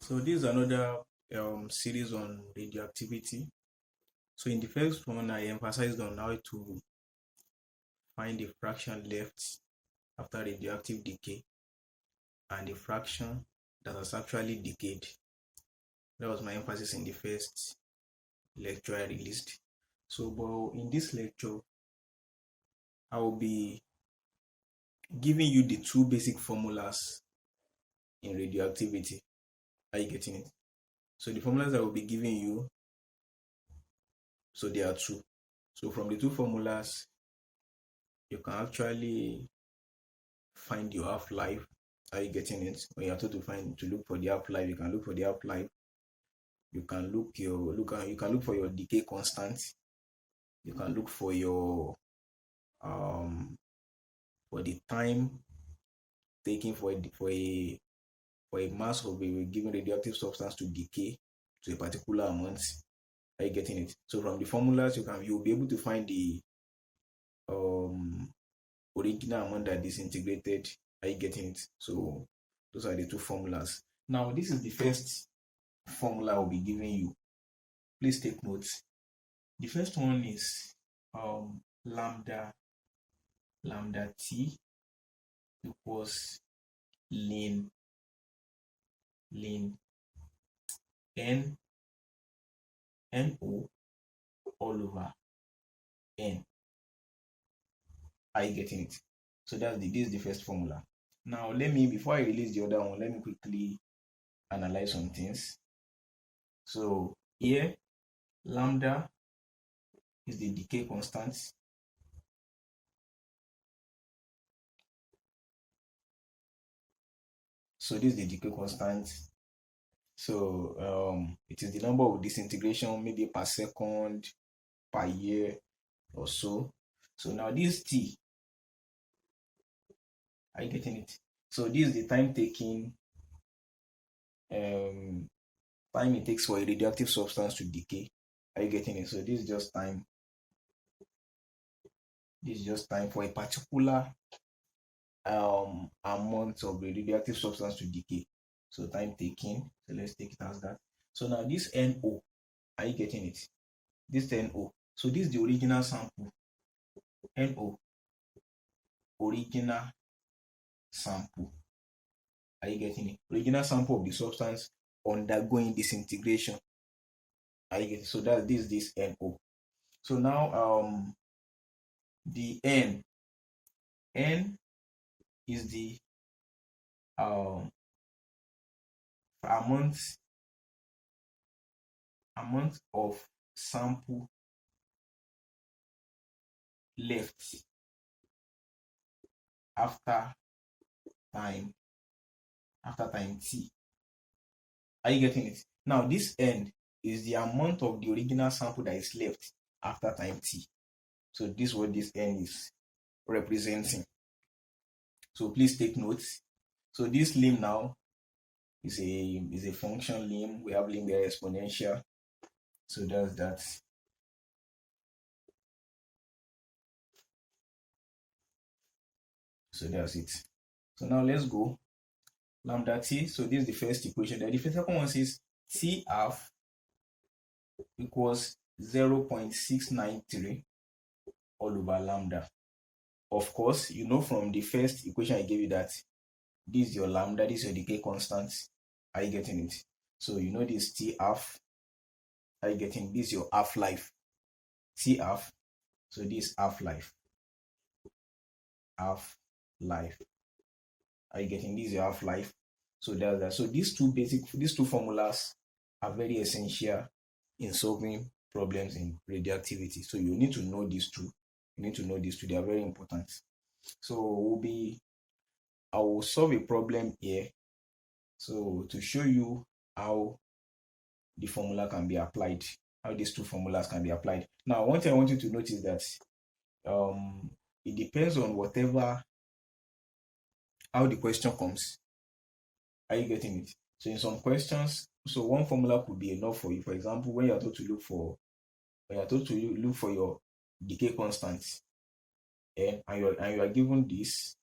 So this is another series on radioactivity. So in the first one, I emphasized on how to find the fraction left after radioactive decay and the fraction that has actually decayed. That was my emphasis in the first lecture I released. So, but in this lecture, I will be giving you the two basic formulas in radioactivity. Are you getting it? So the formulas I will be giving you, so there are two. So from the two formulas, you can actually find your half-life. Are you getting it? When you're told to look for the half-life, you can look for the half-life. You can you can look for your decay constant. You can look for your for the time taken for a mass of a given radioactive substance to decay to a particular amount. Are you getting it? So from the formulas, you'll be able to find the um original amount that disintegrated. Are you getting it? So those are the two formulas. Now this is the first formula I'll be giving you. Please take notes. The first one is lambda t equals ln n no all over n. Are you getting it? So this is the first formula. Now before I release the other one, let me quickly analyze some things. So here lambda is the decay constant. So this is the decay constant. So it is the number of disintegration, maybe per second, per year or so. So now this T, are you getting it? So this is the time taking, time it takes for a radioactive substance to decay. Are you getting it? So this is just time. This is just time for a particular amount of the radioactive substance to decay. So time taken. So let's take it as that. So now this NO, are you getting it? This NO. So this is the original sample. NO, original sample. Are you getting it? Original sample of the substance undergoing disintegration. Are you getting it? So that's this NO. So now the N is the amount of sample left after time t. Are you getting it? Now this N is the amount of the original sample that is left after time t. So this is what this N is representing. So please take notes. So this limb now is a function limb. We have limb here exponential. So that's that. So that's it. So now let's go. Lambda t. So this is the first equation. Then the second one says t half equals 0.693 all over lambda. Of course, you know from the first equation I gave you that this is your lambda, this is your decay constant. Are you getting it? So you know this t half. Are you getting this is your half-life? T half. So this half-life. Half-life. Are you getting this is your half-life? So that's that. So these two formulas are very essential in solving problems in radioactivity. So you need to know these two. You need to know these two. They are very important. So I will solve a problem here. So to show you how the formula can be applied, how these two formulas can be applied. Now, one thing I want you to notice that it depends on how the question comes. Are you getting it? So in some questions, so one formula could be enough for you. For example, when you're told to look for your decay constants, and you are given this,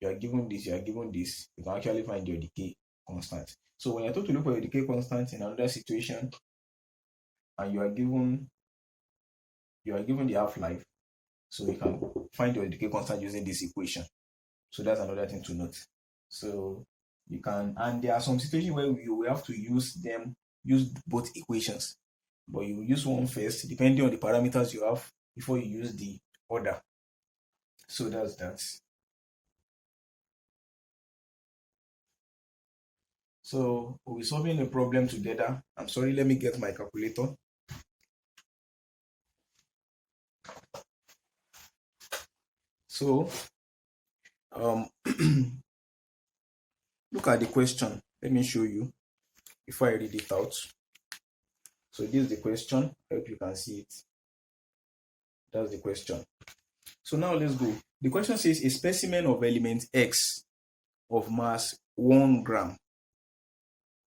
you can actually find your decay. constant. So when you're told to look for your decay constant in another situation, and you are given the half-life, so you can find your decay constant using this equation. So that's another thing to note. So you can, and there are some situations where you will have to use both equations, but you use one first depending on the parameters you have before you use the other. So that's that. So we'll be solving a problem together. I'm sorry, let me get my calculator. So look at the question. Let me show you before I read it out. So this is the question. I hope you can see it. That's the question. So now let's go. The question says a specimen of element X of mass 1 gram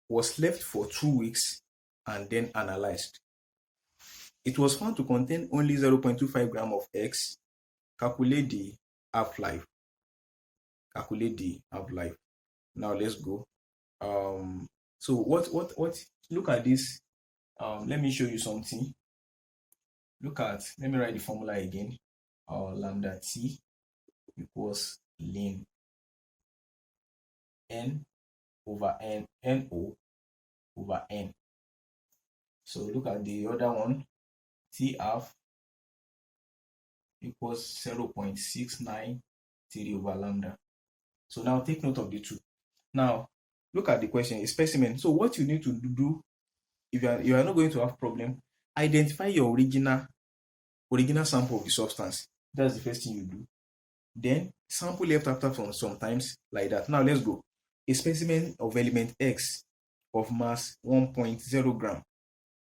was left for 2 weeks and then analyzed. It was found to contain only 0.25 gram of X. Calculate the half-life. Now let's go. So what look at this. Let me show you something. Let me write the formula again. Lambda T equals ln N over N, NO over N. So look at the other one. T half equals 0.693 over lambda. So now take note of the two. Now look at the question, a specimen. So what you need to do, if you are not going to have problem, identify your original sample of the substance. That's the first thing you do. Then sample left after from sometimes like that. Now let's go. A specimen of element X of mass 1.0 gram.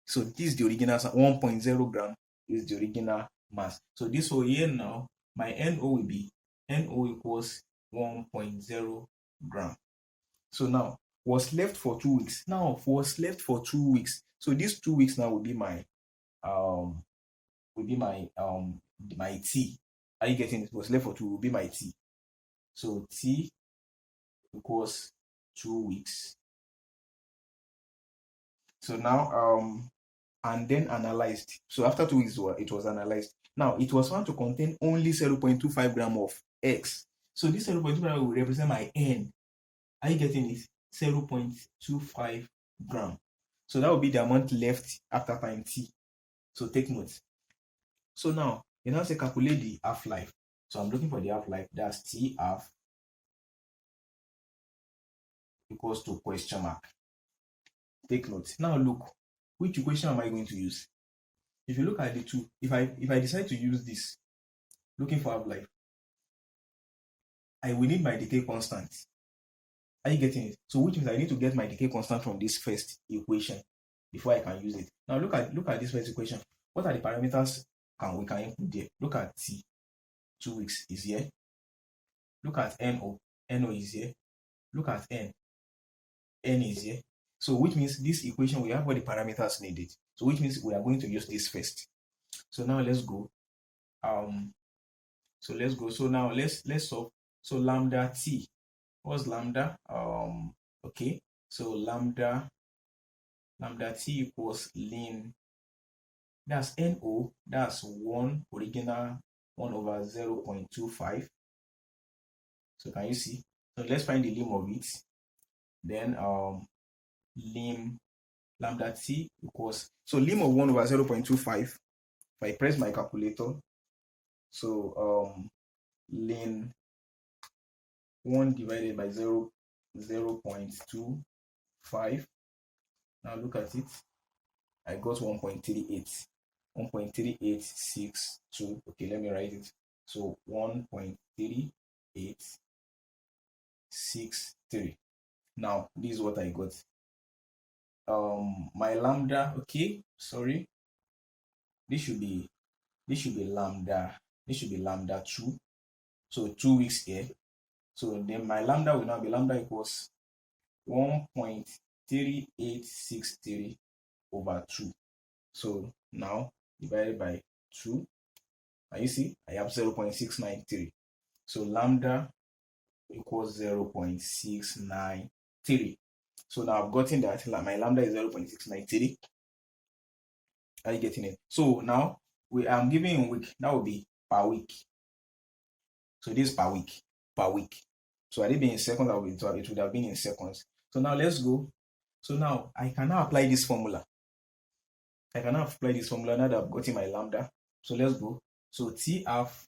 So this is the original 1.0 gram is the original mass. So this whole here now, my NO will be NO equals 1.0 gram. So now was left for 2 weeks. Now was left for 2 weeks. So these 2 weeks now will be my my T. Are you getting it? Was left for 2 will be my T. So T equals 2 weeks. So now and then analyzed. So after 2 weeks it was analyzed. Now it was found to contain only 0.25 gram of X. So this 0.25 gram will represent my N. Are you getting it? 0.25 gram. So that will be the amount left after time T. So take note. So now you now say calculate the half-life. So I'm looking for the half-life. That's T half equals to question mark. Take note. Now look, which equation am I going to use? If you look at the two, if I decide to use this, looking for half-life, I will need my decay constant. Are you getting it? So which means I need to get my decay constant from this first equation before I can use it. Now look at this first equation. What are the parameters we can input there? Look at T, 2 weeks is here. Look at NO is here. Look at N is here. So which means this equation we have all the parameters needed. So which means we are going to use this first. So now let's go. So let's go. So now let's solve. So lambda T. What's lambda? Okay. So lambda T equals ln. That's NO. That's 1 original 1 over 0.25. So can you see? So let's find the lim of it. Then lim lambda T equals, so lim of 1 over 0.25. If I press my calculator, so ln 1 divided by 0.25. Now look at it. I got 1.38. 1.3862. Okay, let me write it. So 1.3863. Now this is what I got. My lambda, okay, sorry. This should be lambda. This should be lambda 2. So 2 weeks here. So then my lambda will now be lambda equals 1.3863 over 2. So now divided by 2. And you see, I have 0.693. So lambda equals 0.693. So now I've gotten that my lambda is 0.693. Are you getting it? So now I'm giving in week. That will be per week. So this is per week. Per week. So had it been in seconds, it would have been in seconds. So now let's go. So now I can now apply this formula. I can now apply this formula now that I've gotten my lambda. So let's go. So T half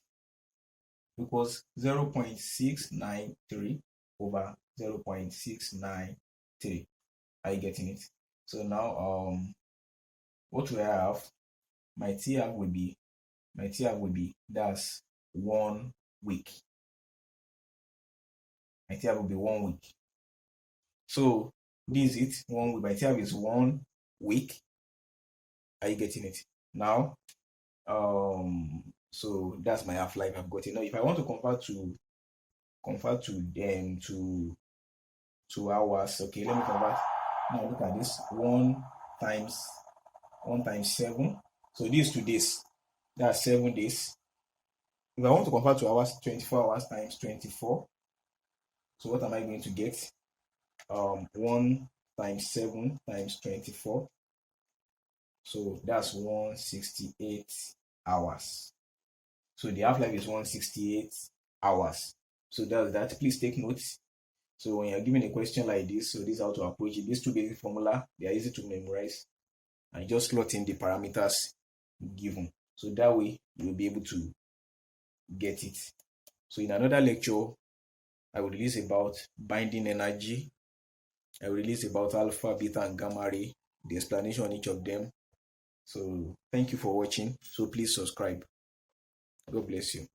equals 0.693 over 0.693. Are you getting it? So now what will I have? My T half will be that's 1 week. My T half will be 1 week. So this is it. 1 week. My T half is 1 week. Are you getting it? Now so that's my half-life I've got it. Now if I want to convert to hours, okay, let me convert. Now look at this. 1 times 7. So this to this, that's 7 days. If I want to convert to hours, 24 hours times 24. So what am I going to get? 1 times 7 times 24. So that's 168 hours. So the half-life is 168 hours. So that's that. Please take notes. So when you're given a question like this, so this is how to approach it. These two basic formula, they are easy to memorize, and just slot in the parameters given. So that way you'll be able to get it. So in another lecture, I will release about binding energy. I will release about alpha, beta, and gamma ray, the explanation on each of them. So thank you for watching. So please subscribe. God bless you.